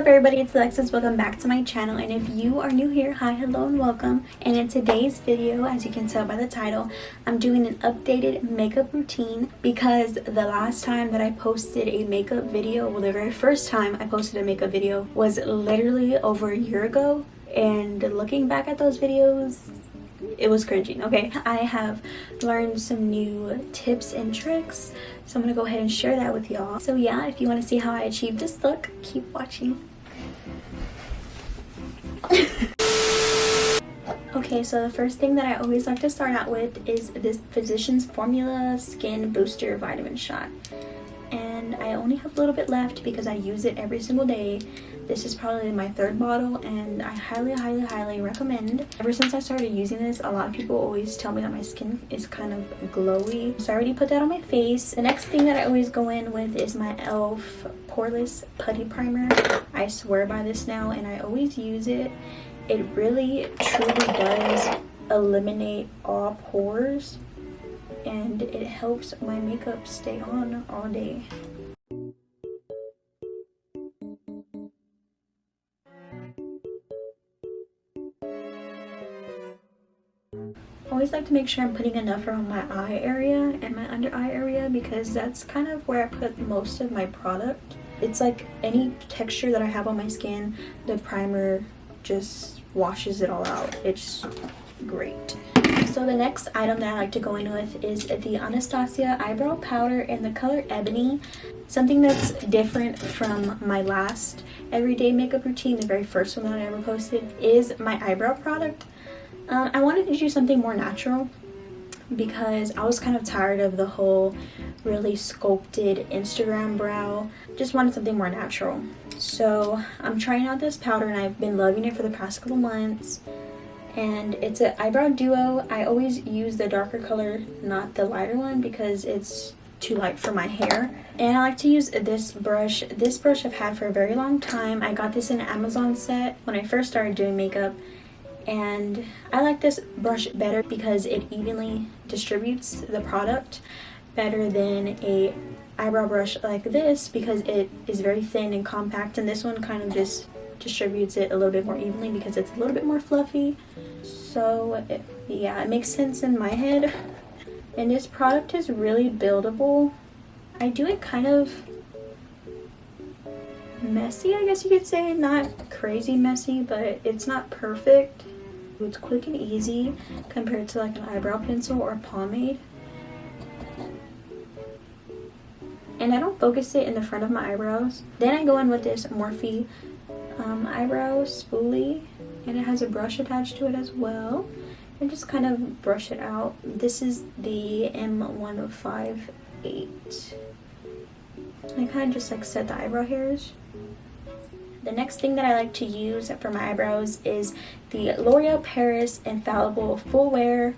up everybody, it's Alexis. Welcome back to my channel, and if you are new here, hi, hello, and welcome. And in today's video, as you can tell by the title, I'm doing an updated makeup routine because the last time that I posted a makeup video, well, the very first time I posted a makeup video was literally over a year ago, and looking back at those videos, it was cringing. Okay, I have learned some new tips and tricks, so I'm gonna go ahead and share that with y'all. So yeah, if you want to see how I achieved this look, keep watching. Okay, so the first thing that I always like to start out with is this Physicians Formula Skin Booster Vitamin Shot, and I only have a little bit left because I use it every single day. This is probably my third bottle, and I highly recommend. Ever since I started using this, a lot of people always tell me that my skin is kind of glowy, so I already put that on my face. The next thing that I always go in with is my e.l.f. Poreless Putty Primer. I swear by this now, and I always use it. It really truly does eliminate all pores, and it helps my makeup stay on all day. I always like to make sure I'm putting enough around my eye area and my under eye area because that's kind of where I put most of my product. It's like any texture that I have on my skin, the primer just washes it all out. It's great. So the next item that I like to go in with is the Anastasia eyebrow powder in the color Ebony. Something that's different from my last everyday makeup routine, the very first one that I ever posted, is my eyebrow product. I wanted to do something more natural because I was kind of tired of the whole really sculpted Instagram brow. Just wanted something more natural. So I'm trying out this powder, and I've been loving it for the past couple months. And it's an eyebrow duo. I always use the darker color, not the lighter one, because it's too light for my hair. And I like to use this brush. This brush I've had for a very long time. I got this in an Amazon set when I first started doing makeup. And I like this brush better because it evenly distributes the product better than a eyebrow brush like this, because it is very thin and compact, and this one kind of just distributes it a little bit more evenly because it's a little bit more fluffy. So yeah, it makes sense in my head. And this product is really buildable. I do it kind of messy, I guess you could say. Not crazy messy, but it's not perfect. It's quick and easy compared to like an eyebrow pencil or pomade. And I don't focus it in the front of my eyebrows. Then I go in with this Morphe eyebrow spoolie, and it has a brush attached to it as well, and just kind of brush it out. This is the M158. I kind of just like set the eyebrow hairs. The next thing that I like to use for my eyebrows is the L'Oreal Paris Infallible Full Wear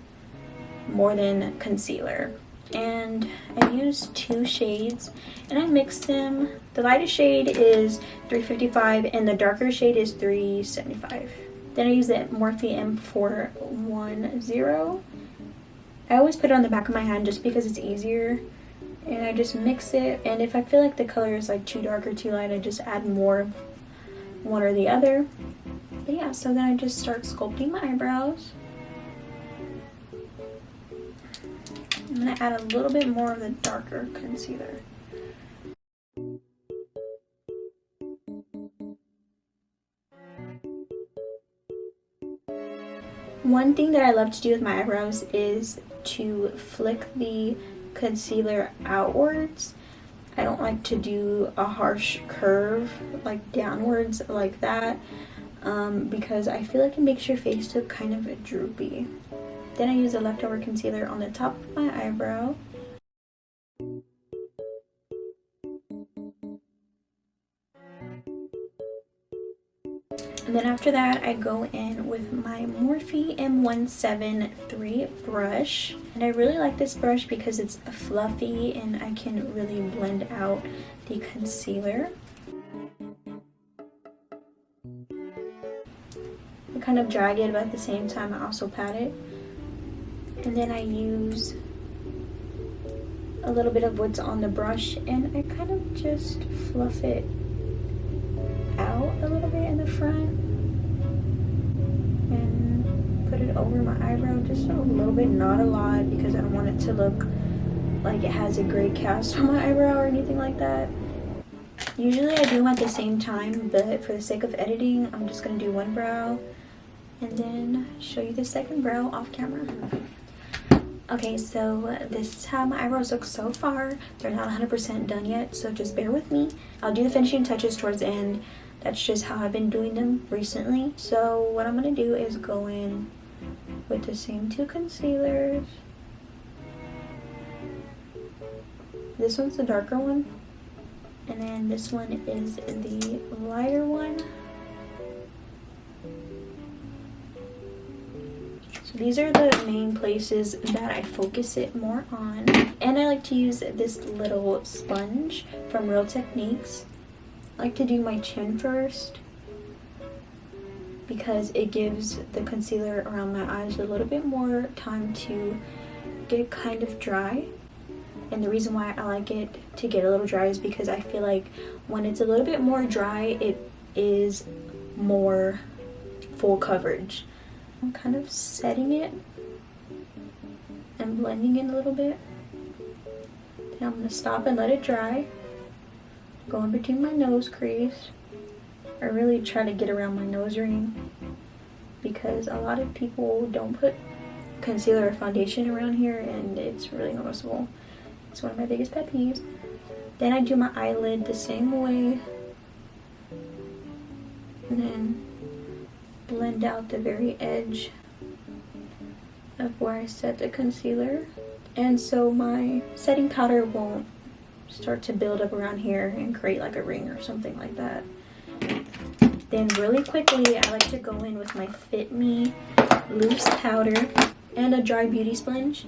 More Than Concealer. And I use two shades, and I mix them. The lightest shade is 355 and the darker shade is 375. Then I use the Morphe M410. I always put it on the back of my hand just because it's easier. And I just mix it, and if I feel like the color is like too dark or too light, I just add more of one or the other. But yeah, so then I just start sculpting my eyebrows. I'm gonna add a little bit more of the darker concealer. One thing that I love to do with my eyebrows is to flick the concealer outwards. I don't like to do a harsh curve like downwards like that because I feel like it makes your face look kind of droopy. Then I use the leftover concealer on the top of my eyebrow. And then after that, I go in with my Morphe M173 brush. And I really like this brush because it's fluffy and I can really blend out the concealer. I kind of drag it, but at the same time I also pat it. And then I use a little bit of what's on the brush, and I kind of just fluff it out. out a little bit in the front and put it over my eyebrow just a little bit, not a lot, because I don't want it to look like it has a gray cast on my eyebrow or anything like that. Usually I do them at the same time, but for the sake of editing, I'm just going to do one brow and then show you the second brow off camera. Okay, so this is how my eyebrows look so far. They're not 100% done yet, so just bear with me. I'll do the finishing touches towards the end. That's just how I've been doing them recently. So what I'm going to do is go in with the same two concealers. This one's the darker one, and then this one is the lighter one. So these are the main places that I focus it more on. And I like to use this little sponge from Real Techniques. I like to do my chin first because it gives the concealer around my eyes a little bit more time to get kind of dry. And the reason why I like it to get a little dry is because I feel like when it's a little bit more dry, it is more full coverage. I'm kind of setting it and blending it a little bit. Then I'm going to stop and let it dry. Go in between my nose crease. I really try to get around my nose ring because a lot of people don't put concealer or foundation around here, and it's really noticeable. It's one of my biggest pet peeves. Then I do my eyelid the same way. And then blend out the very edge of where I set the concealer. And so my setting powder won't start to build up around here and create like a ring or something like that. Then really quickly, I like to go in with my Fit Me loose powder and a dry beauty sponge.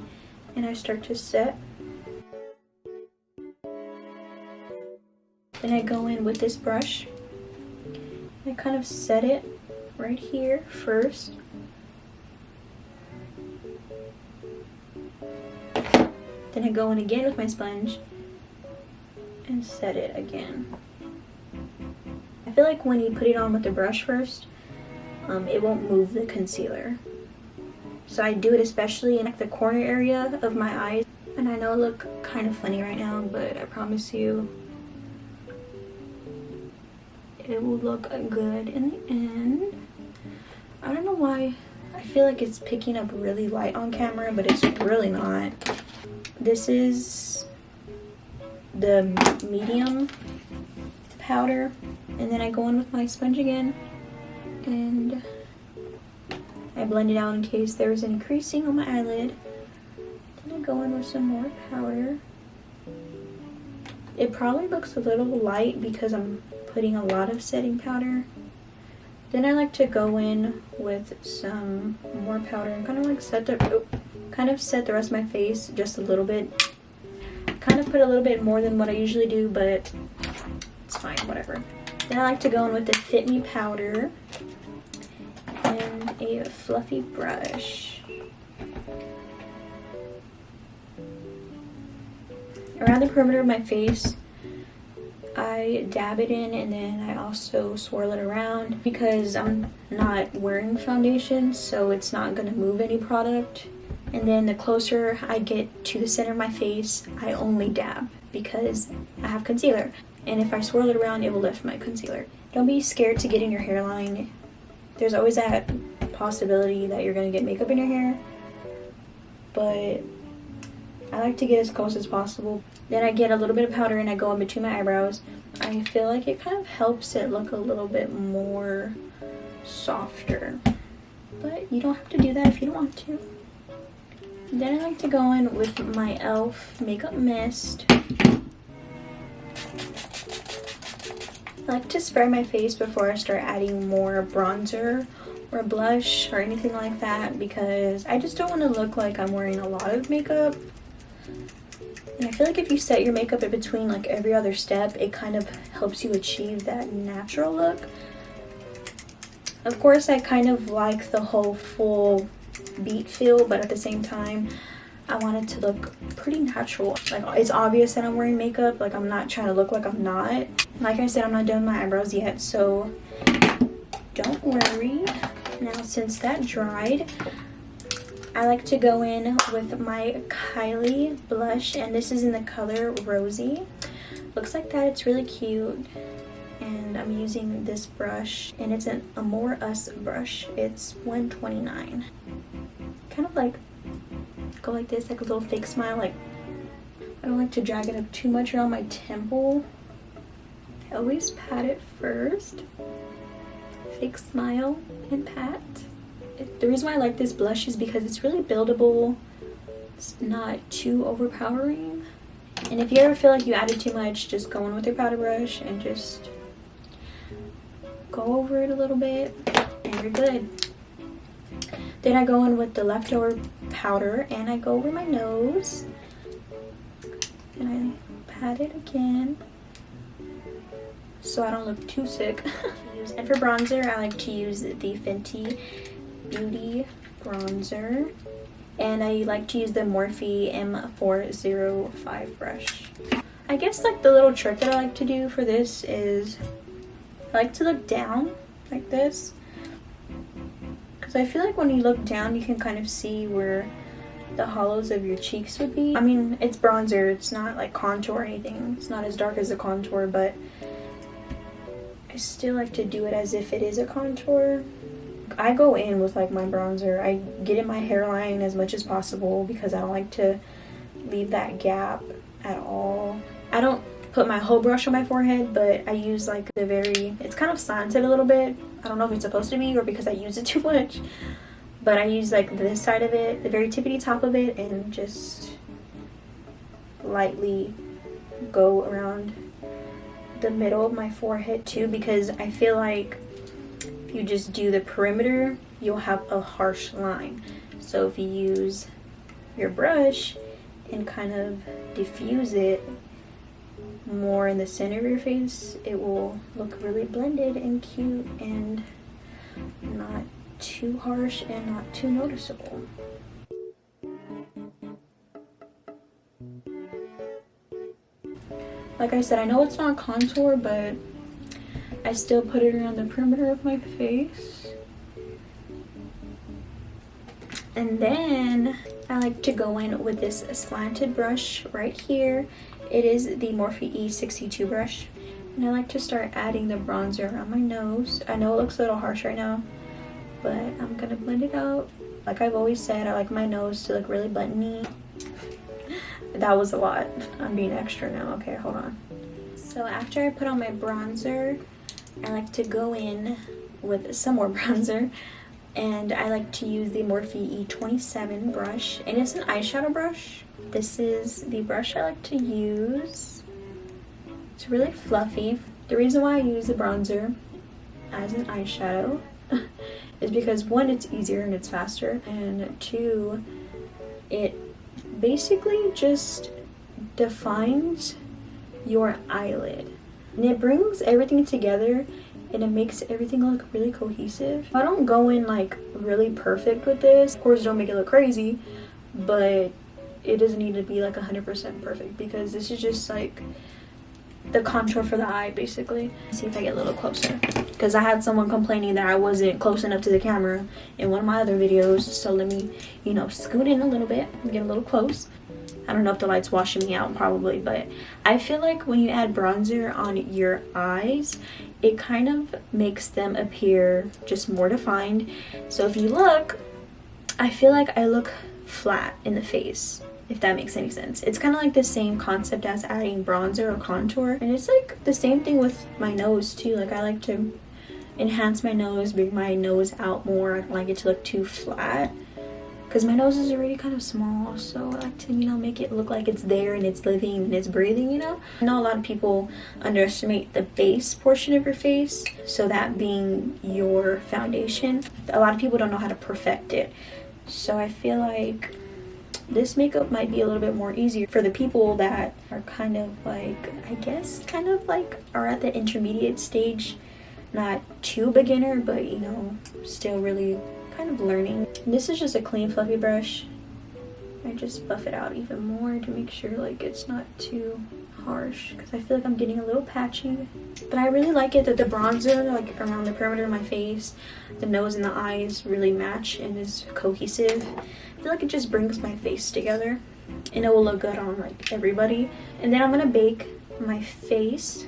And I start to set. Then I go in with this brush. I kind of set it right here first. Then I go in again with my sponge and set it again. I feel like when you put it on with the brush first, it won't move the concealer. So I do it especially in like the corner area of my eyes. And I know I look kind of funny right now, but I promise you it will look good in the end. I don't know why I feel like it's picking up really light on camera, but it's really not. This is the medium powder, and then I go in with my sponge again and I blend it out in case there was any creasing on my eyelid. Then I go in with some more powder. It probably looks a little light because I'm putting a lot of setting powder. Then I like to go in with some more powder and kind of like set the rest of my face just a little bit. Kind of put a little bit more than what I usually do, but it's fine, whatever. Then I like to go in with the Fit Me powder and a fluffy brush. Around the perimeter of my face, I dab it in, and then I also swirl it around because I'm not wearing foundation, so it's not going to move any product. And then the closer I get to the center of my face, I only dab because I have concealer. And if I swirl it around, it will lift my concealer. Don't be scared to get in your hairline. There's always that possibility that you're going to get makeup in your hair, but I like to get as close as possible. Then I get a little bit of powder and I go in between my eyebrows. I feel like it kind of helps it look a little bit more softer, but you don't have to do that if you don't want to. Then I like to go in with my e.l.f. makeup mist. I like to spray my face before I start adding more bronzer or blush or anything like that because I just don't want to look like I'm wearing a lot of makeup. And I feel like if you set your makeup in between like every other step, it kind of helps you achieve that natural look. Of course, I kind of like the whole full beat feel, but at the same time, I want it to look pretty natural. Like, it's obvious that I'm wearing makeup. Like, I'm not trying to look like I'm not. Like I said, I'm not done my eyebrows yet, so don't worry. Now, since that dried, I like to go in with my Kylie blush, and this is in the color Rosy. Looks like that. It's really cute. And I'm using this brush, and it's an Amore Us brush. It's $129. Kind of like go like this, like a little fake smile. Like, I don't like to drag it up too much around my temple. I always pat it first. Fake smile and pat. The reason why I like this blush is because it's really buildable. It's not too overpowering. And if you ever feel like you added too much, just go in with your powder brush and just go over it a little bit, and you're good. Then I go in with the leftover powder, and I go over my nose, and I pat it again so I don't look too sick. And for bronzer, I like to use the Fenty Beauty bronzer, and I like to use the Morphe M405 brush. I guess like the little trick that I like to do for this is I like to look down like this, because I feel like when you look down you can kind of see where the hollows of your cheeks would be. I mean, it's bronzer, it's not like contour or anything, it's not as dark as a contour, but I still like to do it as if it is a contour. I go in with like my bronzer, I get in my hairline as much as possible because I don't like to leave that gap at all. I don't put my whole brush on my forehead, but I use like the it's kind of slanted a little bit. I don't know if it's supposed to be or because I use it too much, but I use like this side of it, the very tippity top of it, and just lightly go around the middle of my forehead too, because I feel like if you just do the perimeter, you'll have a harsh line. So if you use your brush and kind of diffuse it more in the center of your face, it will look really blended and cute and not too harsh and not too noticeable. Like I said, I know it's not contour, but I still put it around the perimeter of my face. And then I like to go in with this slanted brush right here. It is the Morphe E62 brush. And I like to start adding the bronzer around my nose. I know it looks a little harsh right now, but I'm gonna blend it out. Like I've always said, I like my nose to look really buttony. That was a lot. I'm being extra now. Okay, hold on. So after I put on my bronzer, I like to go in with some more bronzer, and I like to use the Morphe E27 brush, and it's an eyeshadow brush. This is the brush I like to use. It's really fluffy. The reason why I use the bronzer as an eyeshadow is because one, it's easier and it's faster, and two, it basically just defines your eyelid. And it brings everything together and it makes everything look really cohesive. I don't go in like really perfect with this. Of course, don't make it look crazy, but it doesn't need to be like 100% perfect, because this is just like the contour for the eye basically. Let's see if I get a little closer, because I had someone complaining that I wasn't close enough to the camera in one of my other videos. So let me, you know, scoot in a little bit and get a little close. I don't know if the light's washing me out, probably, but I feel like when you add bronzer on your eyes, it kind of makes them appear just more defined. So if you look, I feel like I look flat in the face, if that makes any sense. It's kind of like the same concept as adding bronzer or contour, and it's like the same thing with my nose too. Like I like to enhance my nose, bring my nose out more. I don't like it to look too flat, because my nose is already kind of small, so I like to, you know, make it look like it's there and it's living and it's breathing, you know? I know a lot of people underestimate the base portion of your face, so that being your foundation. A lot of people don't know how to perfect it. So I feel like this makeup might be a little bit more easier for the people that are kind of like, I guess, kind of like are at the intermediate stage. Not too beginner, but, you know, still really kind of learning. And this is just a clean fluffy brush. I just buff it out even more to make sure like it's not too harsh, because I feel like I'm getting a little patchy. But I really like it that the bronzer like around the perimeter of my face, the nose and the eyes really match and is cohesive. I feel like it just brings my face together and it will look good on like everybody. And then I'm gonna bake my face,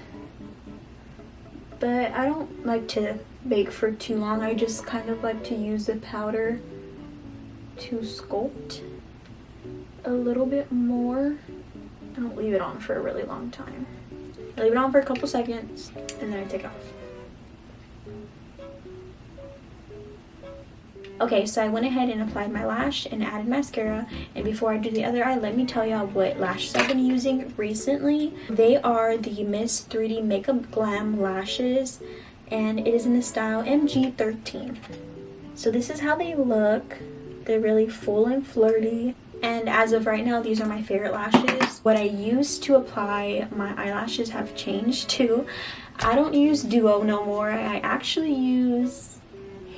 but I don't like to bake for too long. I just kind of like to use the powder to sculpt a little bit more. I don't leave it on for a really long time. I leave it on for a couple seconds and then I take it off. Okay, so I went ahead and applied my lash and added mascara. And before I do the other eye, let me tell y'all what lashes I've been using recently. They are the Miss 3D Makeup Glam lashes, and it is in the style MG13. So this is how they look. They're really full and flirty. And as of right now, these are my favorite lashes. What I used to apply my eyelashes have changed too. I don't use Duo no more. I actually use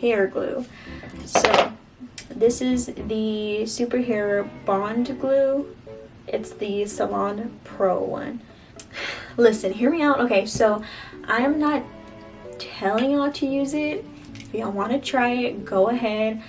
hair glue. So this is the Super Hair Bond Glue. It's the Salon Pro one. Listen, hear me out. Okay, so I am not telling y'all to use it. If y'all want to try it, go ahead.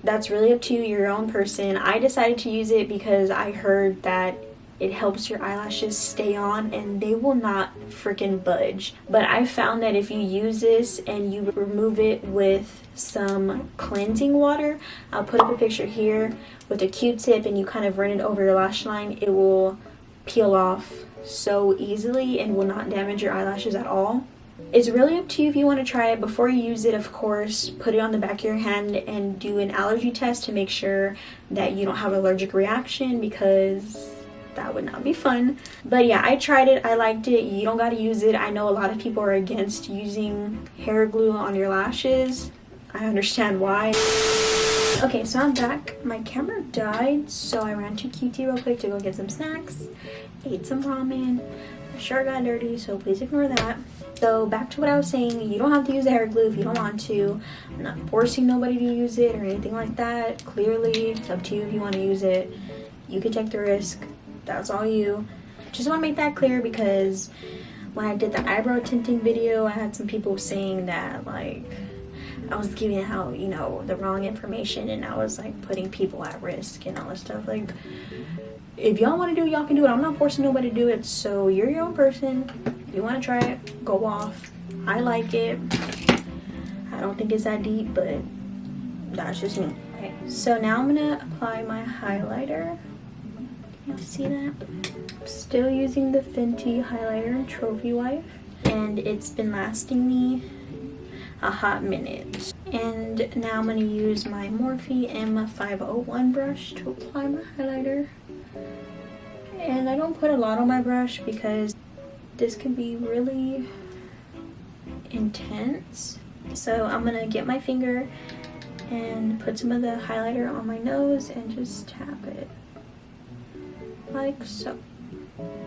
That's really up to you, you're your own person. I decided to use it because I heard that it helps your eyelashes stay on and they will not freaking budge. But I found that if you use this and you remove it with some cleansing water, I'll put up a picture here, with a Q-tip, and you kind of run it over your lash line, it will peel off so easily and will not damage your eyelashes at all. It's really up to you if you want to try it. Before you use it, of course, put it on the back of your hand and do an allergy test to make sure that you don't have an allergic reaction, because that would not be fun. But yeah, I tried it. I liked it. You don't got to use it. I know a lot of people are against using hair glue on your lashes. I understand why. Okay, so I'm back. My camera died, so I ran to QT real quick to go get some snacks. Ate some ramen. My shirt got dirty, so please ignore that. So back to what I was saying, you don't have to use the hair glue if you don't want to. I'm not forcing nobody to use it or anything like that. Clearly, it's up to you if you want to use it. You can take the risk. That's all you. Just want to make that clear, because when I did the eyebrow tinting video, I had some people saying that like I was giving out, you know, the wrong information, and I was like putting people at risk and all that stuff. Like, if y'all want to do it, y'all can do it. I'm not forcing nobody to do it, so you're your own person. If you want to try it, go off. I like it. I don't think it's that deep, but that's just me. Okay, so now I'm gonna apply my highlighter. Can you see that? I'm still using the Fenty highlighter in Trophy Wife, and it's been lasting me a hot minute. And now I'm gonna use my Morphe M501 brush to apply my highlighter. And I don't put a lot on my brush because this can be really intense. So I'm gonna get my finger and put some of the highlighter on my nose and just tap it like so.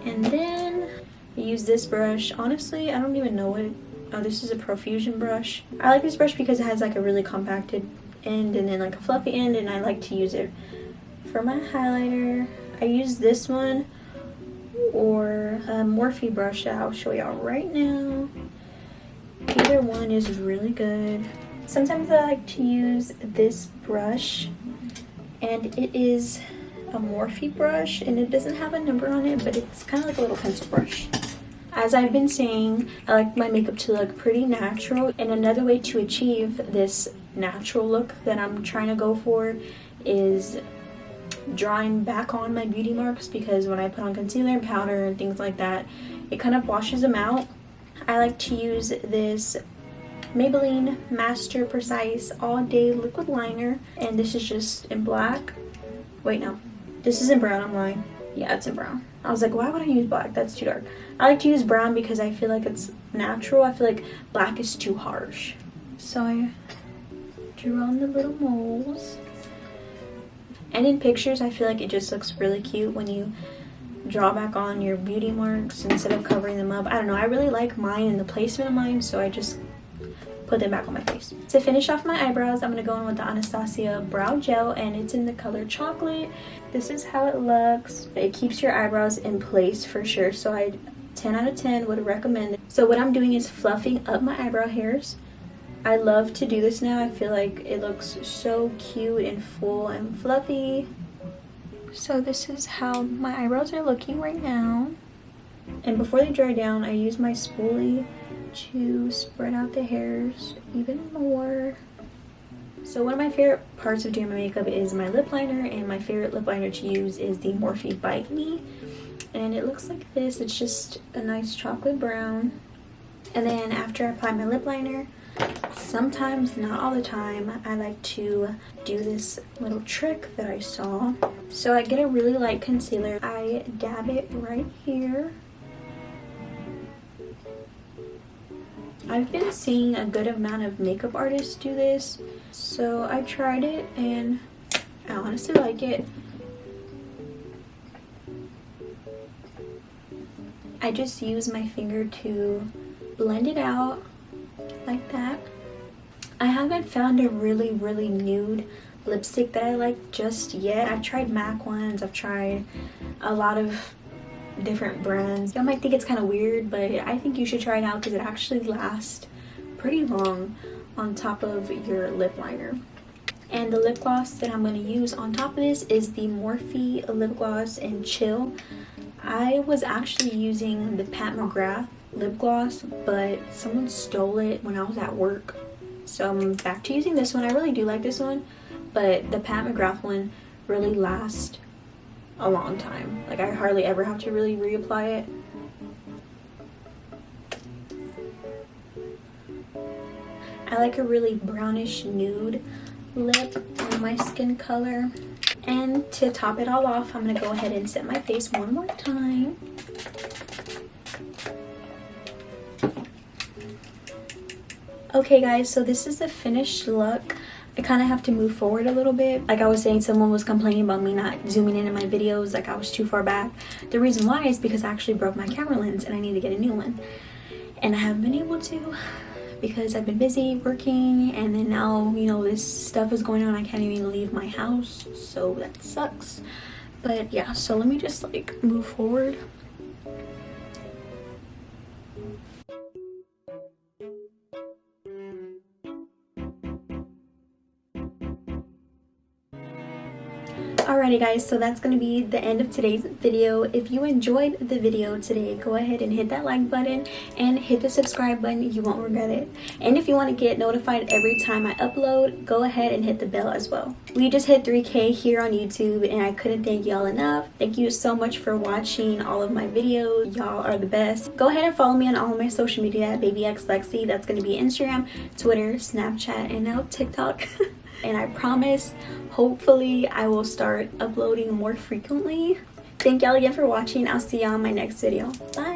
And then I use this brush. Honestly, I don't even know what it, oh, this is a Profusion brush. I like this brush because it has like a really compacted end and then like a fluffy end, and I like to use it for my highlighter. I use this one or a Morphe brush that I'll show y'all right now. Either one is really good. Sometimes I like to use this brush, and it is a Morphe brush, and it doesn't have a number on it, but it's kind of like a little pencil brush. As I've been saying, I like my makeup to look pretty natural, and another way to achieve this natural look that I'm trying to go for is drawing back on my beauty marks, because when I put on concealer and powder and things like that, it kind of washes them out. I like to use this Maybelline Master Precise All Day Liquid Liner, and this is just in black. Wait, no, this is in brown, I'm lying. Yeah, it's in brown. I was like, why would I use black? That's too dark. I like to use brown because I feel like it's natural. I feel like black is too harsh. So I drew on the little moles. And in pictures, I feel like it just looks really cute when you draw back on your beauty marks instead of covering them up. I don't know, I really like mine and the placement of mine, so I just put them back on my face. To finish off my eyebrows, I'm going to go in with the Anastasia brow gel, and it's in the color chocolate. This is how it looks. It keeps your eyebrows in place for sure, so I 10 out of 10 would recommend it. So what I'm doing is fluffing up my eyebrow hairs. I love to do this now. I feel like it looks so cute and full and fluffy. So this is how my eyebrows are looking right now. And before they dry down, I use my spoolie to spread out the hairs even more. So one of my favorite parts of doing my makeup is my lip liner, and my favorite lip liner to use is the Morphe Bite Me. And it looks like this. It's just a nice chocolate brown. And then after I apply my lip liner, sometimes, not all the time, I like to do this little trick that I saw. So I get a really light concealer. I dab it right here. I've been seeing a good amount of makeup artists do this, so I tried it and I honestly like it. I just use my finger to blend it out like that. I haven't found a really nude lipstick that I like just yet. I've tried MAC ones, I've tried a lot of different brands. You might think it's kind of weird, but I think you should try it out because it actually lasts pretty long on top of your lip liner. And the lip gloss that I'm going to use on top of this is the Morphe lip gloss in Chill. I was actually using the Pat McGrath lip gloss, but someone stole it when I was at work, so I'm back to using this one. I really do like this one, but the Pat McGrath one really lasts a long time. Like, I hardly ever have to really reapply it. I like a really brownish nude lip on my skin color. And to top it all off, I'm gonna go ahead and set my face one more time. Okay guys, so this is the finished look. I kind of have to move forward a little bit. Like I was saying, someone was complaining about me not zooming in my videos, like I was too far back. The reason why is because I actually broke my camera lens and I need to get a new one. And I haven't been able to because I've been busy working, and then now, you know, this stuff is going on. I can't even leave my house, so that sucks. But yeah, so let me just like move forward. Alrighty guys, so that's going to be the end of today's video. If you enjoyed the video today, go ahead and hit that like button and hit the subscribe button. You won't regret it. And if you want to get notified every time I upload, go ahead and hit the bell as well. We just hit 3K here on YouTube, and I couldn't thank y'all enough. Thank you so much for watching all of my videos. Y'all are the best. Go ahead and follow me on all my social media at BABYXLEXY. That's going to be Instagram, Twitter, Snapchat, and now TikTok. And I promise, hopefully, I will start uploading more frequently. Thank y'all again for watching. I'll see y'all in my next video. Bye!